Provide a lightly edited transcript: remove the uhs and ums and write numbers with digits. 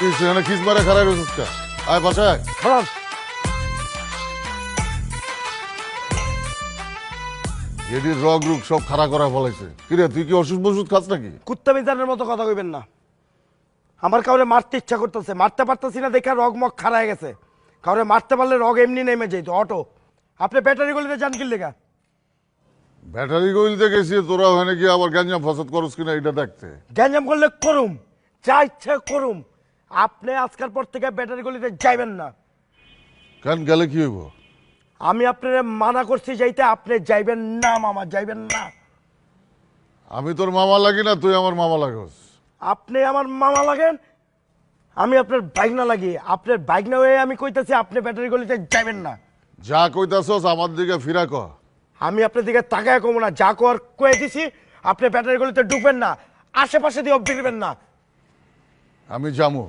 তুই সেখানে খিস মারে খারাপ রয়েছিস কা? আয় পাশে আয়। খারাপ এটির রগ রুগ সব খাড়া করা ফলাইছে। কিরে তুই কি ওষুধ বষুধ খাস নাকি? কুত্তা বিজানের মতো কথা কইবেন না। আমার কাউরে মারতে ইচ্ছা করতেছে, মারতে পারতেছি না দেখা রগ মগ খারায় গেছে। কাউরে মারতে পারলে রগ এমনি নেমে যেত অটো। আপনি ব্যাটারি গলিতে যান কি লেগা? ব্যাটারি গইলতে গেছি, তোরা ওখানে গিয়ে আবার গ্যাঞ্জাম ফসাদ করস কিনা এটা দেখতে। গ্যাঞ্জাম করলে করুম, যা ইচ্ছা করুম। আপনি আজকের পর থেকে ব্যাটারি গলিতে যাইবেন না। কেন গেলে কি হইব? আমি আপনার মানা করছি যাইতে, আপনি যাইবেন না মামা, যাইবেন না। আমি তোর মামা লাগি না, তুই আমার মামা লাগস। আপনি আমার মামা লাগেন, আমি আপনার বাইকনা লাগি। আপনার বাইকনা হয়ে আমি কইতেছি আপনি ব্যাটারি গলিতে যাইবেন না। যা কইতাছস আমার দিকে ফিরা ক। আমি আপনার দিকে তাকায় কমো না, যা কর কয়ে দিছি। আপনি ব্যাটারি গলিতে ঢুকবেন না, আশেপাশে দিয়ে বেরবেন না। আমি যামু।